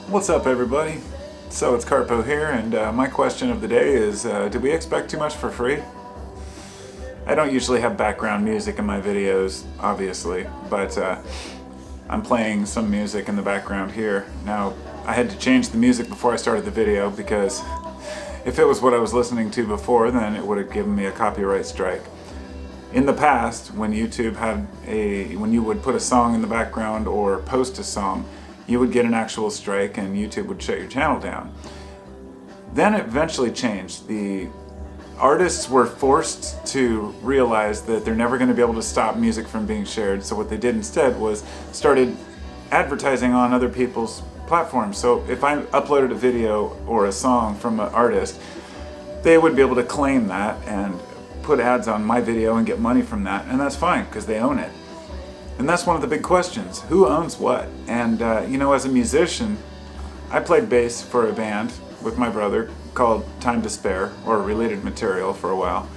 What's up, everybody? So it's Carpo here, and my question of the day is, do we expect too much for free? I don't usually have background music in my videos, obviously, but I'm playing some music in the background here. Now, I had to change the music before I started the video because if it was what I was listening to before, then it would have given me a copyright strike. In the past, when when you would put a song in the background or post a song, you would get an actual strike and YouTube would shut your channel down. Then it eventually changed. The artists were forced to realize that they're never going to be able to stop music from being shared, so what they did instead was started advertising on other people's platforms. So if I uploaded a video or a song from an artist, they would be able to claim that and put ads on my video and get money from that, and that's fine because they own it. And that's one of the big questions. Who owns what? And as a musician, I played bass for a band with my brother called Time to Spare, or related material, for a while.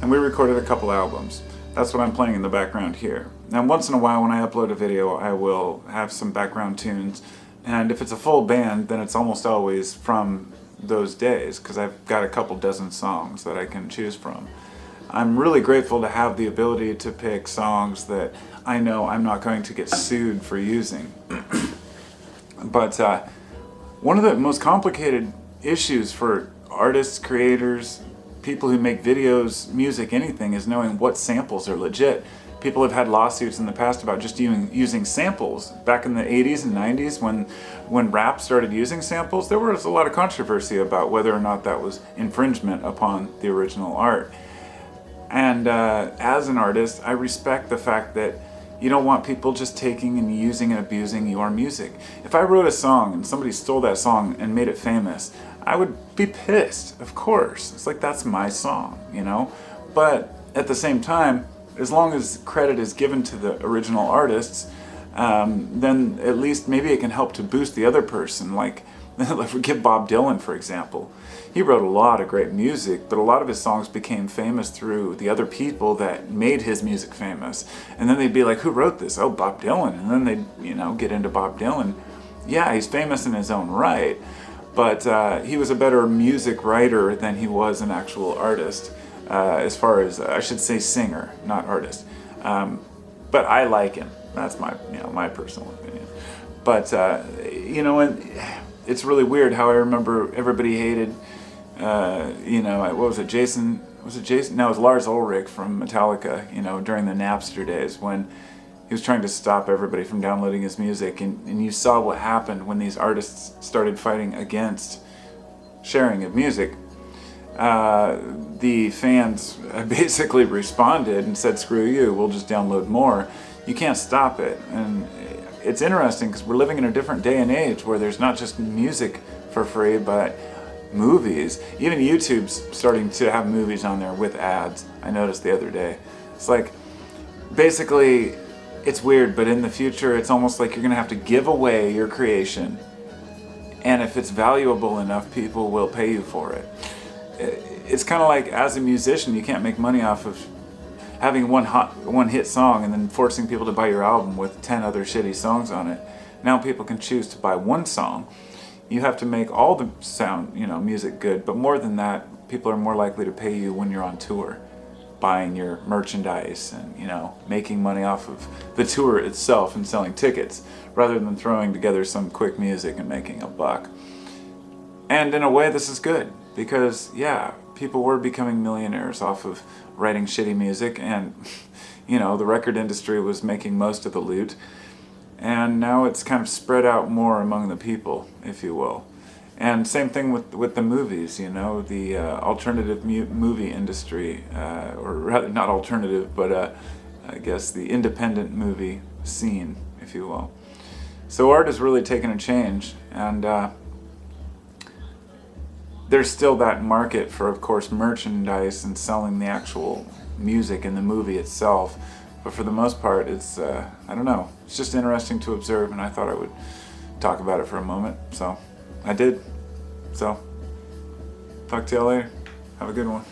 And we recorded a couple albums. That's what I'm playing in the background here. Now once in a while when I upload a video, I will have some background tunes. And if it's a full band, then it's almost always from those days, because I've got a couple dozen songs that I can choose from. I'm really grateful to have the ability to pick songs that I know I'm not going to get sued for using. But one of the most complicated issues for artists, creators, people who make videos, music, anything, is knowing what samples are legit. People have had lawsuits in the past about just using samples. Back in the 80s and 90s, when rap started using samples, there was a lot of controversy about whether or not that was infringement upon the original art. And as an artist, I respect the fact that you don't want people just taking and using and abusing your music. If I wrote a song and somebody stole that song and made it famous, I would be pissed, of course. It's like, that's my song, But at the same time, as long as credit is given to the original artists, then at least maybe it can help to boost the other person. Like, give Bob Dylan, for example. He wrote a lot of great music, but a lot of his songs became famous through the other people that made his music famous. And then they'd be like, who wrote this? Oh, Bob Dylan. And then they'd, get into Bob Dylan. Yeah, he's famous in his own right, but he was a better music writer than he was an actual artist, as far as, I should say singer, not artist. But I like him. That's my personal opinion. But, and it's really weird how I remember everybody hated, what was it, Jason? Was it Jason? No, it was Lars Ulrich from Metallica, during the Napster days when he was trying to stop everybody from downloading his music. And you saw what happened when these artists started fighting against sharing of music. The fans basically responded and said, screw you, we'll just download more. You can't stop it. And it's interesting because we're living in a different day and age where there's not just music for free, but movies. Even YouTube's starting to have movies on there with ads. I noticed the other day. It's like, basically, it's weird, but in the future, it's almost like you're going to have to give away your creation. And if it's valuable enough, people will pay you for it. It's kind of like, as a musician, you can't make money off of having one hit song and then forcing people to buy your album with 10 other shitty songs on it. Now people can choose to buy one song. You have to make all the music good, but more than that, people are more likely to pay you when you're on tour, buying your merchandise and, making money off of the tour itself and selling tickets, rather than throwing together some quick music and making a buck. And in a way, this is good, because, yeah, people were becoming millionaires off of writing shitty music, and the record industry was making most of the loot, and now it's kind of spread out more among the people, if you will. And same thing with the movies, the alternative movie industry, or rather not alternative, but I guess the independent movie scene, if you will. So art has really taken a change, and there's still that market for, of course, merchandise and selling the actual music in the movie itself. But for the most part, it's, I don't know, it's just interesting to observe, and I thought I would talk about it for a moment. So I did. So talk to y'all later. Have a good one.